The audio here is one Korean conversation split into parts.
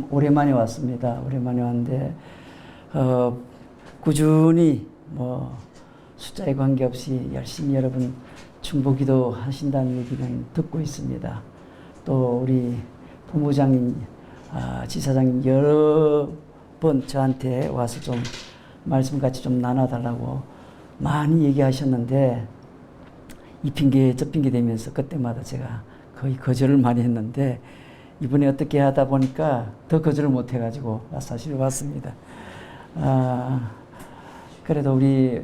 참 오랜만에 왔습니다. 오랜만에 왔는데 꾸준히 뭐 숫자에 관계없이 열심히 여러분 중보기도 하신다는 얘기는 듣고 있습니다. 또 우리 본부장님, 지사장님 여러 번 저한테 와서 좀 말씀 같이 좀 나눠달라고 많이 얘기하셨는데 이 핑계 저 핑계 대면서 그때마다 제가 거의 거절을 많이 했는데 이번에 어떻게 하다 보니까 더 거절을 못 해가지고 사실 왔습니다. 그래도 우리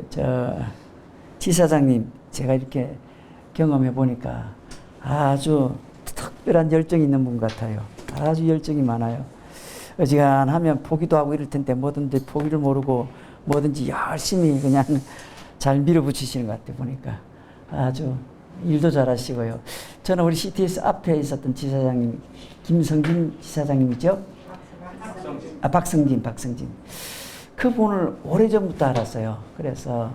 지사장님 제가 이렇게 경험해 보니까 아주 특별한 열정이 있는 분 같아요. 아주 열정이 많아요. 어지간하면 포기도 하고 이럴 텐데 뭐든지 포기를 모르고 뭐든지 열심히 그냥 잘 밀어붙이시는 것 같아요. 보니까 아주 일도 잘하시고요. 저는 우리 CTS 앞에 있었던 지사장님 김성진 지사장님이죠. 박성진. 그분을 오래전부터 알았어요. 그래서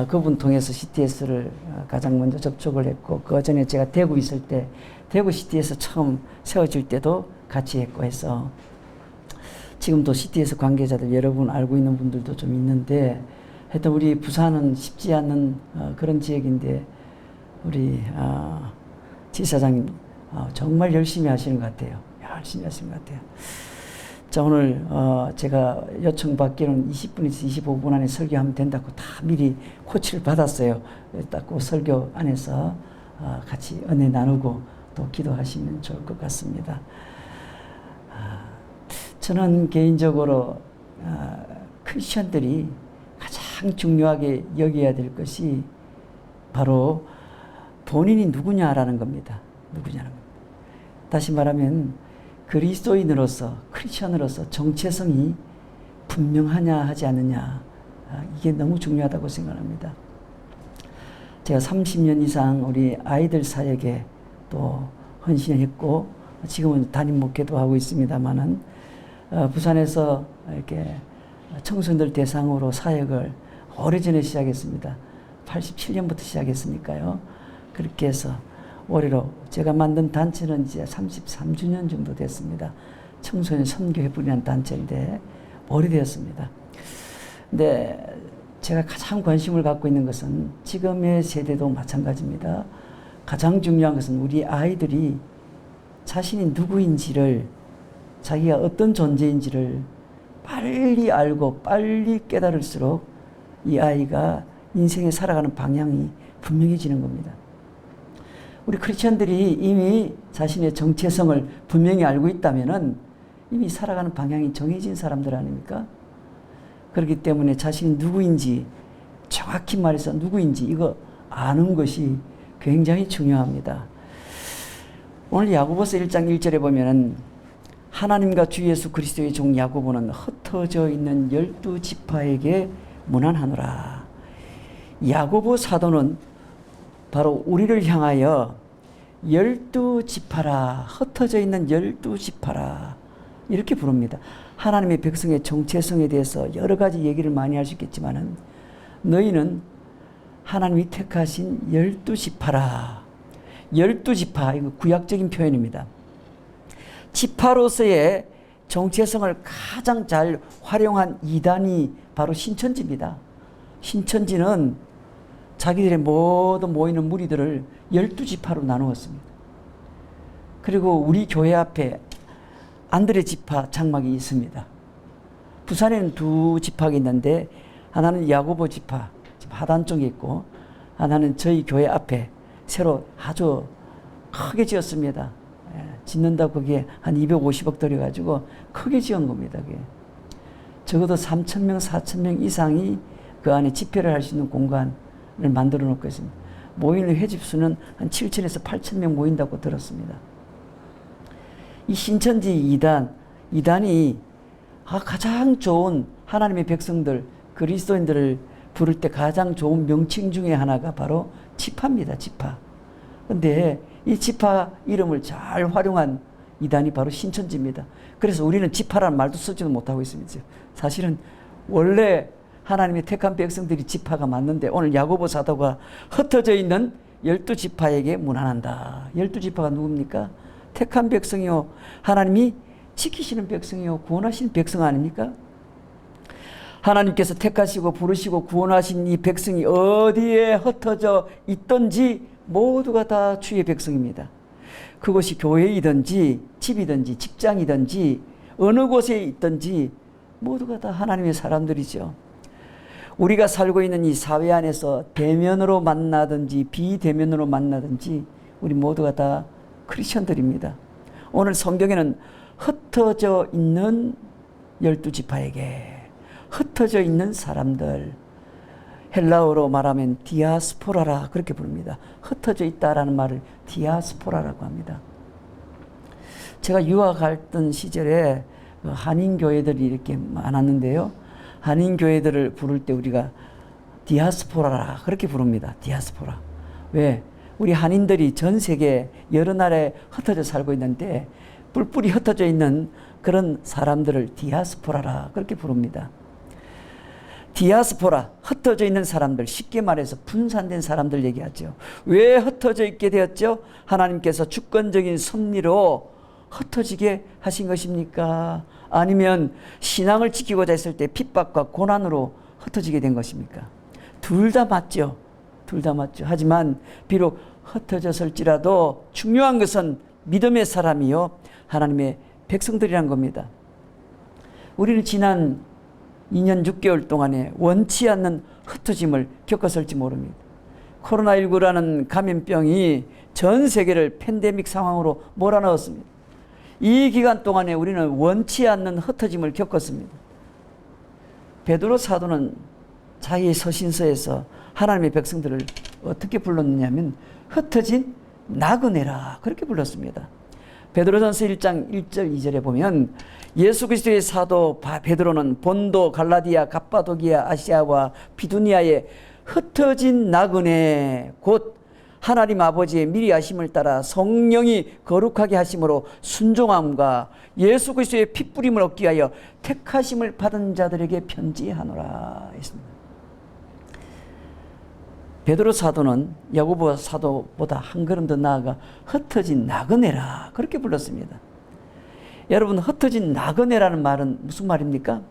그분 통해서 CTS를 가장 먼저 접촉을 했고, 그 전에 제가 대구 있을 때 대구 CTS 처음 세워질 때도 같이 했고 해서 지금도 CTS 관계자들 여러분 알고 있는 분들도 좀 있는데, 하여튼 우리 부산은 쉽지 않는 그런 지역인데 우리 지사장님 정말 열심히 하시는 것 같아요. 열심히 하시는 것 같아요. 자, 오늘 제가 요청받기로는 20분에서 25분 안에 설교하면 된다고 다 미리 코치를 받았어요. 딱 그 설교 안에서 같이 은혜 나누고 또 기도하시면 좋을 것 같습니다. 저는 개인적으로 크리스천들이 가장 중요하게 여겨야 될 것이 바로 본인이 누구냐라는 겁니다. 누구냐는 겁니다. 다시 말하면 그리스도인으로서 크리스천으로서 정체성이 분명하냐 하지 않느냐, 이게 너무 중요하다고 생각합니다. 제가 30년 이상 우리 아이들 사역에 또 헌신했고 지금은 담임 목회도 하고 있습니다만은 부산에서 이렇게 청소년들 대상으로 사역을 오래전에 시작했습니다. 87년부터 시작했으니까요. 그렇게 해서 올해로 제가 만든 단체는 이제 33주년 정도 됐습니다. 청소년 선교회분이라는 단체인데 오래되었습니다. 근데 제가 가장 관심을 갖고 있는 것은 지금의 세대도 마찬가지입니다. 가장 중요한 것은 우리 아이들이 자신이 누구인지를, 자기가 어떤 존재인지를 빨리 알고 빨리 깨달을수록 이 아이가 인생에 살아가는 방향이 분명해지는 겁니다. 우리 크리스천들이 이미 자신의 정체성을 분명히 알고 있다면은 이미 살아가는 방향이 정해진 사람들 아닙니까? 그렇기 때문에 자신이 누구인지, 정확히 말해서 누구인지 이거 아는 것이 굉장히 중요합니다. 오늘 야고보서 1장 1절에 보면은 하나님과 주 예수 그리스도의 종 야고보는 흩어져 있는 12지파에게 문안하노라. 야고보 사도는 바로 우리를 향하여 12지파라, 흩어져 있는 12지파라 이렇게 부릅니다. 하나님의 백성의 정체성에 대해서 여러 가지 얘기를 많이 할 수 있겠지만은 너희는 하나님이 택하신 12지파라. 12지파, 이거 구약적인 표현입니다. 지파로서의 정체성을 가장 잘 활용한 이단이 바로 신천지입니다. 신천지는 자기들의 모든 모이는 무리들을 12지파로 나누었습니다. 그리고 우리 교회 앞에 안드레 지파 장막이 있습니다. 부산에는 두 지파가 있는데 하나는 야고보 지파, 하단 쪽에 있고 하나는 저희 교회 앞에 새로 아주 크게 지었습니다. 짓는다고 거기에 한 250억 들여가지고 크게 지은 겁니다. 그게. 적어도 3,000명, 4,000명 이상이 그 안에 집회를 할 수 있는 공간을 만들어 놓고 있습니다. 모이는 회집수는 한 7,000에서 8,000명 모인다고 들었습니다. 이 신천지 이단이 가장 좋은 하나님의 백성들, 그리스도인들을 부를 때 가장 좋은 명칭 중에 하나가 바로 지파입니다. 지파. 근데 이 지파 이름을 잘 활용한 이단이 바로 신천지입니다. 그래서 우리는 지파라는 말도 쓰지도 못하고 있습니다. 사실은 원래 하나님의 택한 백성들이 지파가 맞는데 오늘 야고보 사도가 흩어져 있는 12지파에게 문안한다. 12지파가 누굽니까? 택한 백성이요. 하나님이 지키시는 백성이요 구원하시는 백성 아닙니까? 하나님께서 택하시고 부르시고 구원하신 이 백성이 어디에 흩어져 있든지 모두가 다 주의 백성입니다. 그것이 교회이든지 집이든지 직장이든지 어느 곳에 있든지 모두가 다 하나님의 사람들이죠. 우리가 살고 있는 이 사회 안에서 대면으로 만나든지 비대면으로 만나든지 우리 모두가 다 크리스천들입니다. 오늘 성경에는 흩어져 있는 12지파에게 흩어져 있는 사람들, 헬라어로 말하면 디아스포라라 그렇게 부릅니다. 흩어져 있다라는 말을 디아스포라라고 합니다. 제가 유학했던 시절에 한인교회들이 이렇게 많았는데요. 한인교회들을 부를 때 우리가 디아스포라라 그렇게 부릅니다. 디아스포라. 왜? 우리 한인들이 전 세계 여러 나라에 흩어져 살고 있는데 뿔뿔이 흩어져 있는 그런 사람들을 디아스포라라 그렇게 부릅니다. 디아스포라, 흩어져 있는 사람들, 쉽게 말해서 분산된 사람들 얘기하죠. 왜 흩어져 있게 되었죠? 하나님께서 주권적인 섭리로 흩어지게 하신 것입니까? 아니면 신앙을 지키고자 했을 때 핍박과 고난으로 흩어지게 된 것입니까? 둘 다 맞죠. 둘 다 맞죠. 하지만 비록 흩어졌을지라도 중요한 것은 믿음의 사람이요 하나님의 백성들이란 겁니다. 우리는 지난 2년 6개월 동안에 원치 않는 흩어짐을 겪었을지 모릅니다. 코로나19라는 감염병이 전 세계를 팬데믹 상황으로 몰아넣었습니다. 이 기간 동안에 우리는 원치 않는 흩어짐을 겪었습니다. 베드로 사도는 자기의 서신서에서 하나님의 백성들을 어떻게 불렀느냐면 흩어진 나그네라 그렇게 불렀습니다. 베드로전서 1장 1절 2절에 보면 예수 그리스도의 사도 베드로는 본도, 갈라디아, 갑바도기아, 아시아와 비두니아의 흩어진 나그네 곧 하나님 아버지의 미리 하심을 따라 성령이 거룩하게 하심으로 순종함과 예수 그리스도의 핏부림을 얻기 위하여 택하심을 받은 자들에게 편지하노라 했습니다. 베드로 사도는 야고보 사도보다 한 걸음 더 나아가 흩어진 나그네라 그렇게 불렀습니다. 여러분 흩어진 나그네라는 말은 무슨 말입니까?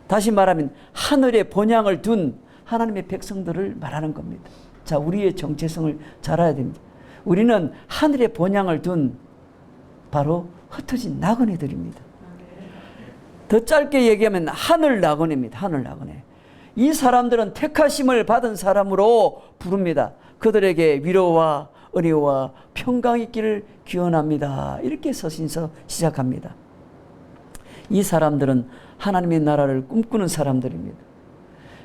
다시 말하면 하늘에 본향을 둔 하나님의 백성들을 말하는 겁니다. 자, 우리의 정체성을 잘 알아야 됩니다. 우리는 하늘에 본향을 둔 바로 흩어진 나그네들입니다. 더 짧게 얘기하면 하늘 나그네입니다. 하늘 나그네. 이 사람들은 택하심을 받은 사람으로 부릅니다. 그들에게 위로와 은혜와 평강이 있기를 기원합니다. 이렇게 서신서 시작합니다. 이 사람들은 하나님의 나라를 꿈꾸는 사람들입니다.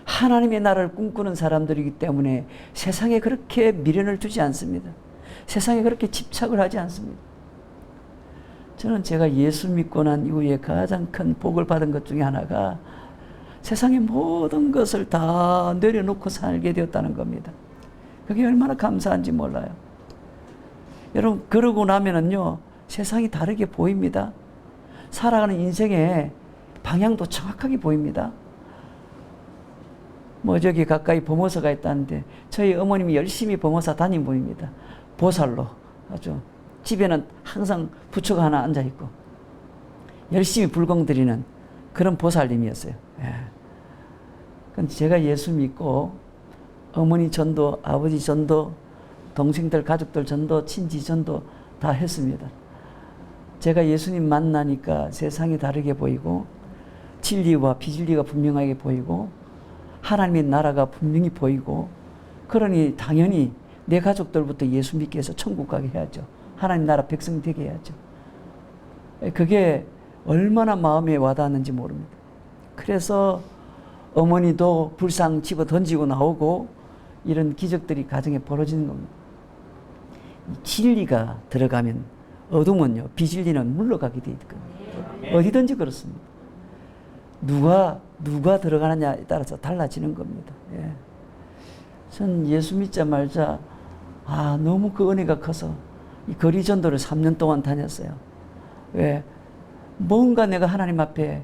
하나님의 나라를 꿈꾸는 사람들이기 때문에 세상에 그렇게 미련을 두지 않습니다. 세상에 그렇게 집착을 하지 않습니다. 저는 제가 예수 믿고 난 이후에 가장 큰 복을 받은 것 중에 하나가 세상의 모든 것을 다 내려놓고 살게 되었다는 겁니다. 그게 얼마나 감사한지 몰라요. 여러분 그러고 나면은요 세상이 다르게 보입니다. 살아가는 인생의 방향도 정확하게 보입니다. 뭐 저기 가까이 범어사가 있다는데 저희 어머님이 열심히 범어사 다닌 분입니다. 보살로 아주 집에는 항상 부처가 하나 앉아 있고 열심히 불공 드리는 그런 보살님이었어요. 예. 근데 제가 예수 믿고 어머니 전도, 아버지 전도, 동생들, 가족들 전도, 친지 전도 다 했습니다. 제가 예수님 만나니까 세상이 다르게 보이고 진리와 비진리가 분명하게 보이고 하나님의 나라가 분명히 보이고 그러니 당연히 내 가족들부터 예수 믿게 해서 천국 가게 해야죠. 하나님 나라 백성 되게 해야죠. 그게 얼마나 마음에 와닿았는지 모릅니다. 그래서 어머니도 불상 집어 던지고 나오고 이런 기적들이 가정에 벌어지는 겁니다. 진리가 들어가면 어둠은요, 비진리는 물러가게 돼 있거든요. 어디든지 그렇습니다. 누가 들어가느냐에 따라서 달라지는 겁니다. 예. 전 예수 믿자 말자 너무 그 은혜가 커서 이 거리 전도를 3년 동안 다녔어요. 왜? 뭔가 내가 하나님 앞에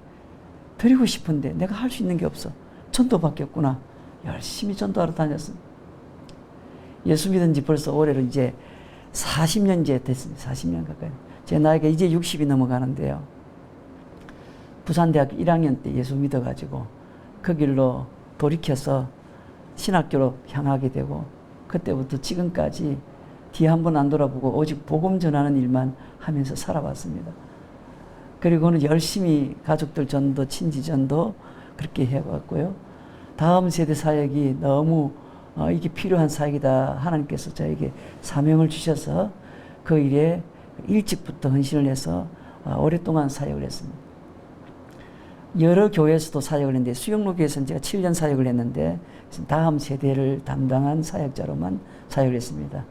드리고 싶은데 내가 할 수 있는 게 없어. 전도밖에 없구나. 열심히 전도하러 다녔습니다. 예수 믿은 지 벌써 올해로 이제 40년째 됐습니다. 40년 가까이. 제 나이가 이제 60이 넘어가는데요. 부산대학교 1학년 때 예수 믿어가지고 그 길로 돌이켜서 신학교로 향하게 되고 그때부터 지금까지 뒤에 한 번 안 돌아보고 오직 복음 전하는 일만 하면서 살아왔습니다. 그리고는 열심히 가족들 전도, 친지 전도 그렇게 해왔고요. 다음 세대 사역이 너무 이게 필요한 사역이다. 하나님께서 저에게 사명을 주셔서 그 일에 일찍부터 헌신을 해서 오랫동안 사역을 했습니다. 여러 교회에서도 사역을 했는데 수영로교에서는 제가 7년 사역을 했는데 다음 세대를 담당한 사역자로만 사역을 했습니다.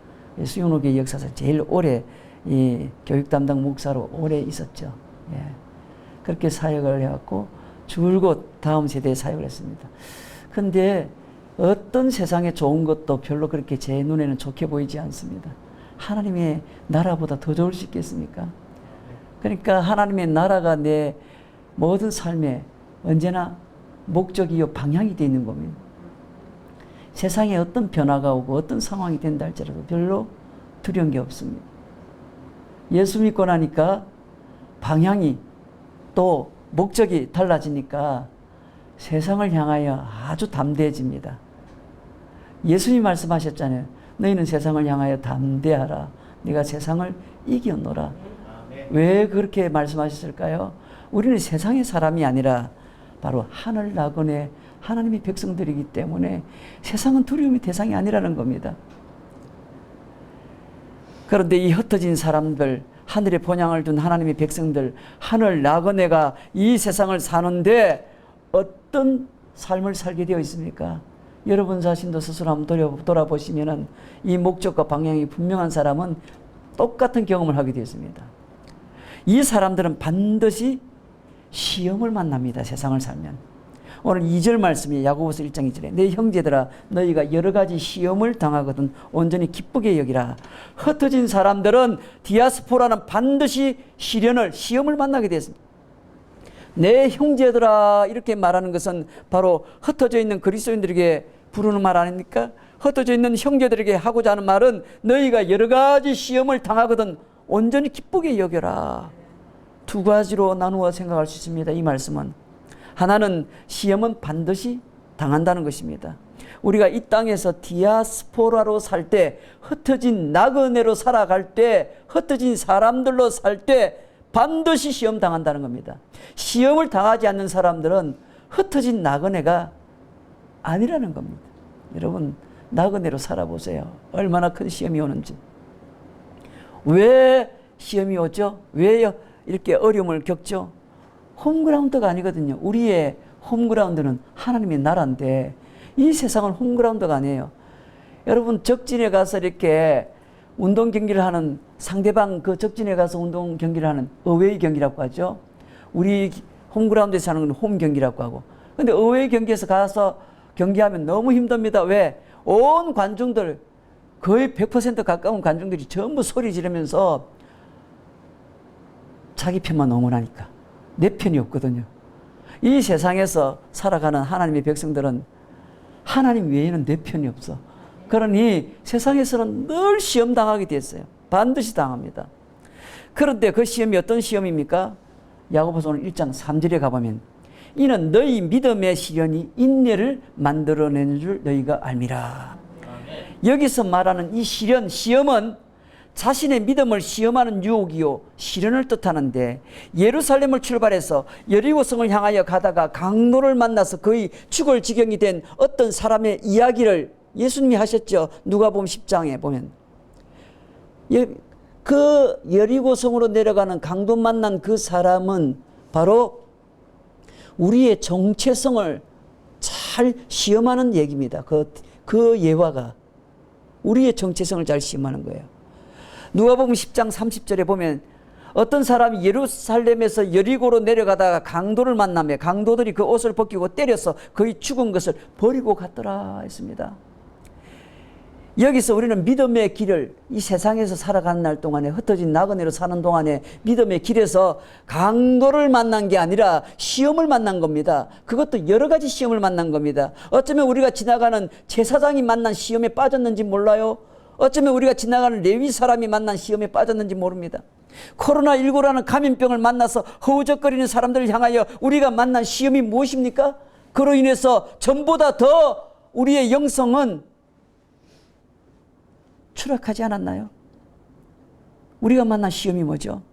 수영로교회 역사에서 제일 오래 이 교육 담당 목사로 오래 있었죠. 예. 그렇게 사역을 해왔고 줄곧 다음 세대에 사역을 했습니다. 근데 어떤 세상에 좋은 것도 별로 그렇게 제 눈에는 좋게 보이지 않습니다. 하나님의 나라보다 더 좋을 수 있겠습니까? 그러니까 하나님의 나라가 내 모든 삶에 언제나 목적이요 방향이 되어 있는 겁니다. 세상에 어떤 변화가 오고 어떤 상황이 된다 할지라도 별로 두려운 게 없습니다. 예수 믿고 나니까 방향이 또 목적이 달라지니까 세상을 향하여 아주 담대해집니다. 예수님 말씀하셨잖아요. 너희는 세상을 향하여 담대하라. 네가 세상을 이겨노라. 왜 그렇게 말씀하셨을까요? 우리는 세상의 사람이 아니라 바로 하늘 나그네 하나님의 백성들이기 때문에 세상은 두려움의 대상이 아니라는 겁니다. 그런데 이 흩어진 사람들, 하늘의 본향을 둔 하나님의 백성들, 하늘 나그네가 이 세상을 사는데 어떤 삶을 살게 되어 있습니까? 여러분 자신도 스스로 한번 돌아보시면 이 목적과 방향이 분명한 사람은 똑같은 경험을 하게 되었습니다. 이 사람들은 반드시 시험을 만납니다. 세상을 살면. 오늘 2절 말씀이 야고보서 1장 2절에 내 형제들아 너희가 여러 가지 시험을 당하거든 온전히 기쁘게 여기라. 흩어진 사람들은 디아스포라는 반드시 시험을 만나게 되었습니다. 내 형제들아 이렇게 말하는 것은 바로 흩어져 있는 그리스도인들에게 부르는 말 아닙니까? 흩어져 있는 형제들에게 하고자 하는 말은 너희가 여러 가지 시험을 당하거든 온전히 기쁘게 여겨라. 두 가지로 나누어 생각할 수 있습니다. 이 말씀은 하나는 시험은 반드시 당한다는 것입니다. 우리가 이 땅에서 디아스포라로 살 때, 흩어진 나그네로 살아갈 때, 흩어진 사람들로 살 때 반드시 시험 당한다는 겁니다. 시험을 당하지 않는 사람들은 흩어진 나그네가 아니라는 겁니다. 여러분 나그네로 살아보세요. 얼마나 큰 시험이 오는지. 왜 시험이 오죠? 왜 이렇게 어려움을 겪죠? 홈그라운드가 아니거든요. 우리의 홈그라운드는 하나님의 나라인데 이 세상은 홈그라운드가 아니에요. 여러분 적진에 가서 이렇게 운동 경기를 하는 상대방 그 적진에 가서 운동 경기를 하는 어웨이 경기라고 하죠. 우리 홈그라운드에서 하는 건 홈 경기라고 하고. 근데 어웨이 경기에서 가서 경기하면 너무 힘듭니다. 왜? 온 관중들 거의 100% 가까운 관중들이 전부 소리 지르면서 자기 편만 응원하니까 내 편이 없거든요. 이 세상에서 살아가는 하나님의 백성들은 하나님 외에는 내 편이 없어. 그러니 세상에서는 늘 시험 당하게 됐어요. 반드시 당합니다. 그런데 그 시험이 어떤 시험입니까? 야고보서 오늘 1장 3절에 가보면 이는 너희 믿음의 시련이 인내를 만들어내는 줄 너희가 알미라. 여기서 말하는 이 시험은 자신의 믿음을 시험하는 유혹이요 시련을 뜻하는데 예루살렘을 출발해서 여리고성을 향하여 가다가 강도를 만나서 거의 죽을 지경이 된 어떤 사람의 이야기를 예수님이 하셨죠. 누가복음 10장에 보면 그 여리고성으로 내려가는 강도 만난 그 사람은 바로 우리의 정체성을 잘 시험하는 얘기입니다. 그 예화가 우리의 정체성을 잘 시험하는 거예요. 누가복음 10장 30절에 보면 어떤 사람이 예루살렘에서 여리고로 내려가다가 강도를 만나며 강도들이 그 옷을 벗기고 때려서 거의 죽은 것을 버리고 갔더라 했습니다. 여기서 우리는 믿음의 길을 이 세상에서 살아가는 날 동안에 흩어진 나그네로 사는 동안에 믿음의 길에서 강도를 만난 게 아니라 시험을 만난 겁니다. 그것도 여러 가지 시험을 만난 겁니다. 어쩌면 우리가 지나가는 제사장이 만난 시험에 빠졌는지 몰라요. 어쩌면 우리가 지나가는 레위 사람이 만난 시험에 빠졌는지 모릅니다. 코로나19라는 감염병을 만나서 허우적거리는 사람들을 향하여 우리가 만난 시험이 무엇입니까? 그로 인해서 전보다 더 우리의 영성은 추락하지 않았나요? 우리가 만난 시험이 뭐죠?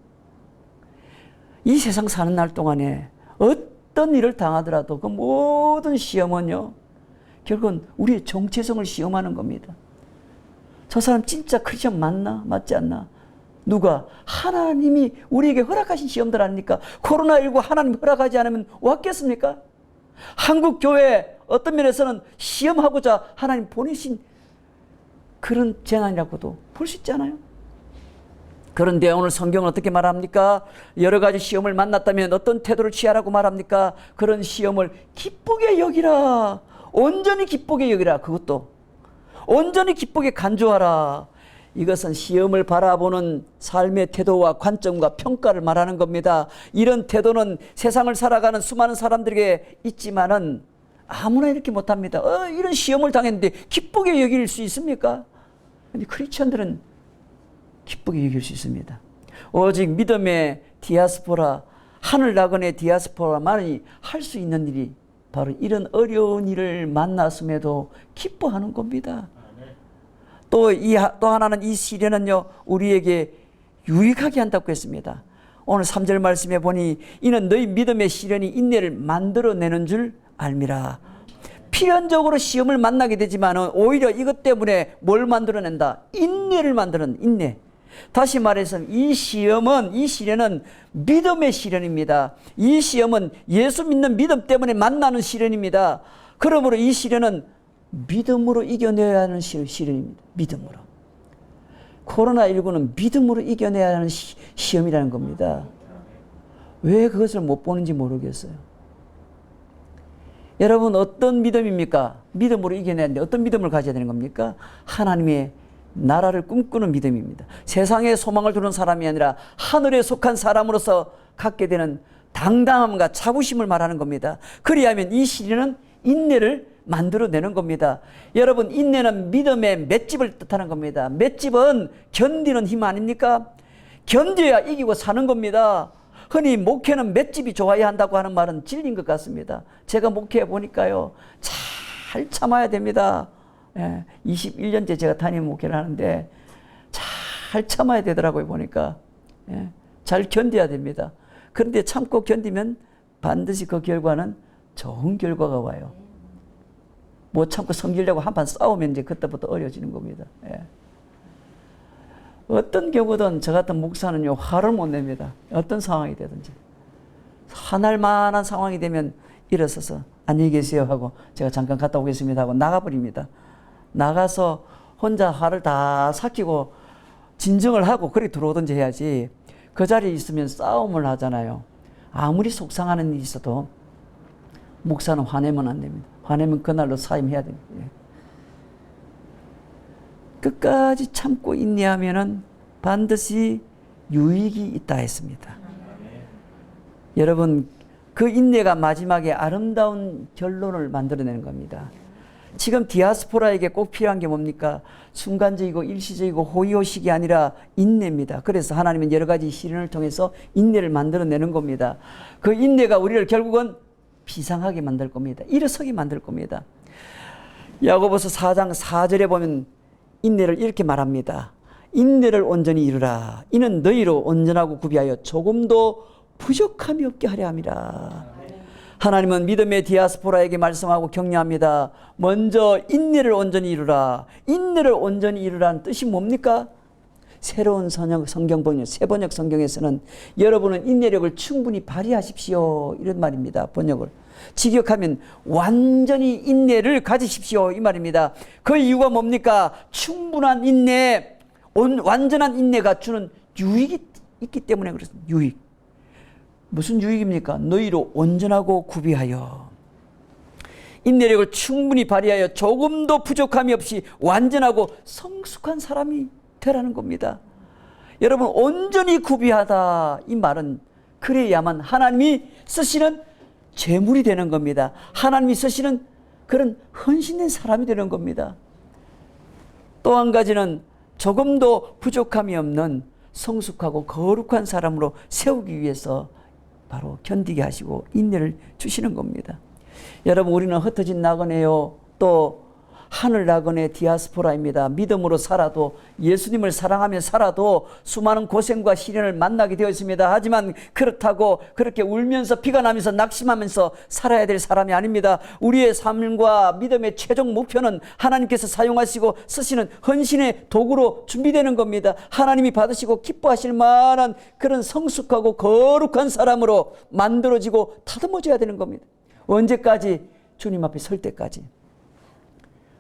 이 세상 사는 날 동안에 어떤 일을 당하더라도 그 모든 시험은요, 결국은 우리의 정체성을 시험하는 겁니다. 저 사람 진짜 크리스천 맞나? 맞지 않나? 누가? 하나님이 우리에게 허락하신 시험들 아닙니까? 코로나19 하나님 허락하지 않으면 왔겠습니까? 한국 교회 어떤 면에서는 시험하고자 하나님 보내신 그런 재난이라고도 볼 수 있잖아요. 그런데 오늘 성경은 어떻게 말합니까? 여러 가지 시험을 만났다면 어떤 태도를 취하라고 말합니까? 그런 시험을 기쁘게 여기라. 온전히 기쁘게 여기라. 그것도 온전히 기쁘게 간주하라. 이것은 시험을 바라보는 삶의 태도와 관점과 평가를 말하는 겁니다. 이런 태도는 세상을 살아가는 수많은 사람들에게 있지만은 아무나 이렇게 못합니다. 이런 시험을 당했는데 기쁘게 여길 수 있습니까? 근데 크리스천들은 기쁘게 여길 수 있습니다. 오직 믿음의 디아스포라, 하늘 나그네 디아스포라만이 할 수 있는 일이 바로 이런 어려운 일을 만났음에도 기뻐하는 겁니다. 또 하나는 이 시련은요, 우리에게 유익하게 한다고 했습니다. 오늘 3절 말씀에 보니 이는 너희 믿음의 시련이 인내를 만들어내는 줄 알미라. 필연적으로 시험을 만나게 되지만 오히려 이것 때문에 뭘 만들어낸다? 인내를 만드는 인내. 다시 말해서 이 시련은 믿음의 시련입니다. 이 시험은 예수 믿는 믿음 때문에 만나는 시련입니다. 그러므로 이 시련은 믿음으로 이겨내야 하는 시련입니다. 믿음으로. 코로나19는 믿음으로 이겨내야 하는 시험이라는 겁니다. 왜 그것을 못 보는지 모르겠어요. 여러분, 어떤 믿음입니까? 믿음으로 이겨내는데 어떤 믿음을 가져야 되는 겁니까? 하나님의 나라를 꿈꾸는 믿음입니다. 세상에 소망을 두는 사람이 아니라 하늘에 속한 사람으로서 갖게 되는 당당함과 자부심을 말하는 겁니다. 그리하면 이 시련은 인내를 만들어내는 겁니다. 여러분, 인내는 믿음의 맷집을 뜻하는 겁니다. 맷집은 견디는 힘 아닙니까? 견뎌야 이기고 사는 겁니다. 흔히 목회는 맷집이 좋아야 한다고 하는 말은 진리인 것 같습니다. 제가 목회해 보니까요, 잘 참아야 됩니다. 21년째 제가 담임 목회를 하는데 잘 참아야 되더라고요. 보니까 잘 견뎌야 됩니다. 그런데 참고 견디면 반드시 그 결과는 좋은 결과가 와요. 못 참고 섬기려고 한판 싸우면 이제 그때부터 어려워지는 겁니다. 어떤 경우든 저 같은 목사는요, 화를 못 냅니다. 어떤 상황이 되든지. 화날 만한 상황이 되면 일어서서 안녕히 계세요 하고 제가 잠깐 갔다 오겠습니다 하고 나가버립니다. 나가서 혼자 화를 다 삭히고 진정을 하고 그리 들어오든지 해야지, 그 자리에 있으면 싸움을 하잖아요. 아무리 속상하는 일이 있어도 목사는 화내면 안 됩니다. 화내면 그날로 사임해야 됩니다. 끝까지 참고 인내하면은 반드시 유익이 있다 했습니다. 여러분, 그 인내가 마지막에 아름다운 결론을 만들어내는 겁니다. 지금 디아스포라에게 꼭 필요한 게 뭡니까? 순간적이고 일시적이고 호의호식이 아니라 인내입니다. 그래서 하나님은 여러 가지 시련을 통해서 인내를 만들어내는 겁니다. 그 인내가 우리를 결국은 비상하게 만들 겁니다. 일어서게 만들 겁니다. 야고보서 4장 4절에 보면 인내를 이렇게 말합니다. 인내를 온전히 이루라. 이는 너희로 온전하고 구비하여 조금도 부족함이 없게 하려 함이라. 하나님은 믿음의 디아스포라에게 말씀하고 격려합니다. 먼저 인내를 온전히 이루라. 인내를 온전히 이루라는 뜻이 뭡니까? 새로운 성경 번역, 새 번역 성경에서는 여러분은 인내력을 충분히 발휘하십시오, 이런 말입니다. 번역을 직역하면 완전히 인내를 가지십시오, 이 말입니다. 그 이유가 뭡니까? 충분한 인내, 완전한 인내가 주는 유익이 있기 때문에 그렇습니다. 유익. 무슨 유익입니까? 너희로 온전하고 구비하여 인내력을 충분히 발휘하여 조금도 부족함이 없이 완전하고 성숙한 사람이 되라는 겁니다. 여러분, 온전히 구비하다, 이 말은 그래야만 하나님이 쓰시는 재물이 되는 겁니다. 하나님이 쓰시는 그런 헌신된 사람이 되는 겁니다. 또 한 가지는 조금도 부족함이 없는 성숙하고 거룩한 사람으로 세우기 위해서 바로 견디게 하시고 인내를 주시는 겁니다. 여러분, 우리는 흩어진 나그네요, 또 하늘 나그네 디아스포라입니다. 믿음으로 살아도, 예수님을 사랑하며 살아도 수많은 고생과 시련을 만나게 되어 있습니다. 하지만 그렇다고 그렇게 울면서 피가 나면서 낙심하면서 살아야 될 사람이 아닙니다. 우리의 삶과 믿음의 최종 목표는 하나님께서 사용하시고 쓰시는 헌신의 도구로 준비되는 겁니다. 하나님이 받으시고 기뻐하실 만한 그런 성숙하고 거룩한 사람으로 만들어지고 다듬어져야 되는 겁니다. 언제까지? 주님 앞에 설 때까지.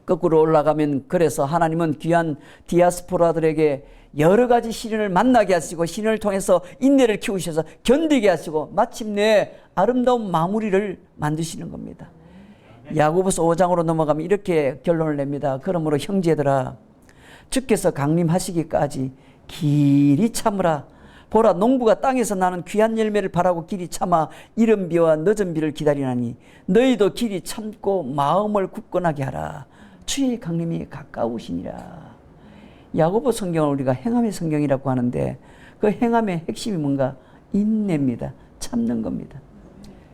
거꾸로 올라가면, 그래서 하나님은 귀한 디아스포라들에게 여러 가지 시련을 만나게 하시고 시련을 통해서 인내를 키우셔서 견디게 하시고 마침내 아름다운 마무리를 만드시는 겁니다. 야고보서 5장으로 넘어가면 이렇게 결론을 냅니다. 그러므로 형제들아, 주께서 강림하시기까지 길이 참으라. 보라, 농부가 땅에서 나는 귀한 열매를 바라고 길이 참아 이른 비와 늦은 비를 기다리나니 너희도 길이 참고 마음을 굳건하게 하라. 주의 강림이 가까우시니라. 야고보 성경을 우리가 행함의 성경이라고 하는데, 그 행함의 핵심이 뭔가? 인내입니다. 참는 겁니다.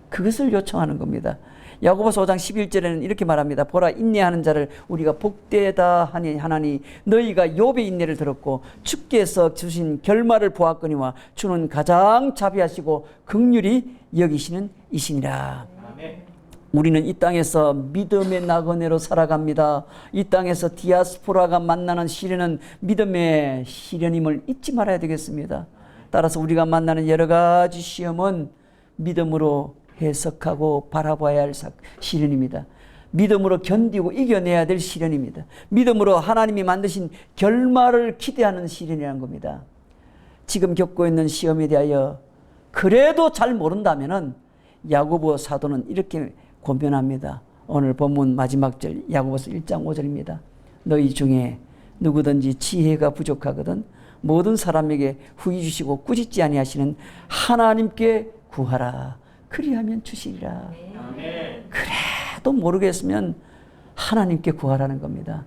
그것을 요청하는 겁니다. 야고보서 5장 11절에는 이렇게 말합니다. 보라, 인내하는 자를 우리가 복되다 하나니 너희가 욥의 인내를 들었고 주께서 주신 결말을 보았거니와 주는 가장 자비하시고 긍휼히 여기시는 이시니라. 아멘. 우리는 이 땅에서 믿음의 나그네로 살아갑니다. 이 땅에서 디아스포라가 만나는 시련은 믿음의 시련임을 잊지 말아야 되겠습니다. 따라서 우리가 만나는 여러 가지 시험은 믿음으로 해석하고 바라봐야 할 시련입니다. 믿음으로 견디고 이겨내야 될 시련입니다. 믿음으로 하나님이 만드신 결말을 기대하는 시련이라는 겁니다. 지금 겪고 있는 시험에 대하여 그래도 잘 모른다면은 야고보 사도는 이렇게 권면합니다. 오늘 본문 마지막 절 야고보서 1장 5절입니다. 너희 중에 누구든지 지혜가 부족하거든 모든 사람에게 후히 주시고 꾸짖지 아니하시는 하나님께 구하라. 그리하면 주시리라. 그래도 모르겠으면 하나님께 구하라는 겁니다.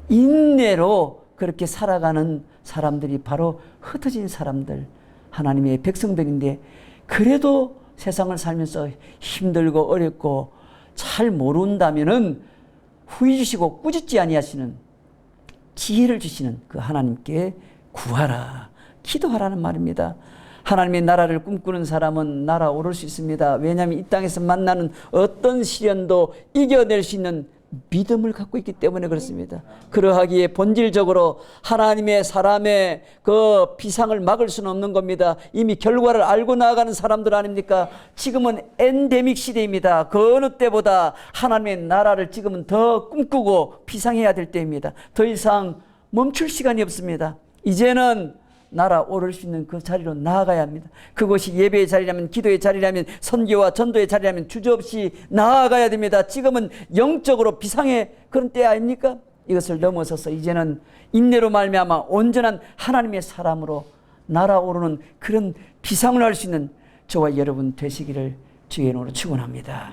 인내로 그렇게 살아가는 사람들이 바로 흩어진 사람들, 하나님의 백성들인데, 그래도 세상을 살면서 힘들고 어렵고 잘 모른다면은 후히 주시고 꾸짖지 아니하시는, 지혜를 주시는 그 하나님께 구하라, 기도하라는 말입니다. 하나님의 나라를 꿈꾸는 사람은 날아오를 수 있습니다. 왜냐하면 이 땅에서 만나는 어떤 시련도 이겨낼 수 있는 믿음을 갖고 있기 때문에 그렇습니다. 그러하기에 본질적으로 하나님의 사람의 그 비상을 막을 수는 없는 겁니다. 이미 결과를 알고 나아가는 사람들 아닙니까? 지금은 엔데믹 시대입니다. 그 어느 때보다 하나님의 나라를 지금은 더 꿈꾸고 비상해야 될 때입니다. 더 이상 멈출 시간이 없습니다. 이제는 날아오를 수 있는 그 자리로 나아가야 합니다. 그것이 예배의 자리라면, 기도의 자리라면, 선교와 전도의 자리라면 주저없이 나아가야 됩니다. 지금은 영적으로 비상의 그런 때 아닙니까? 이것을 넘어서서 이제는 인내로 말미암아 온전한 하나님의 사람으로 날아오르는 그런 비상을 할 수 있는 저와 여러분 되시기를 주의 이름으로 축원합니다.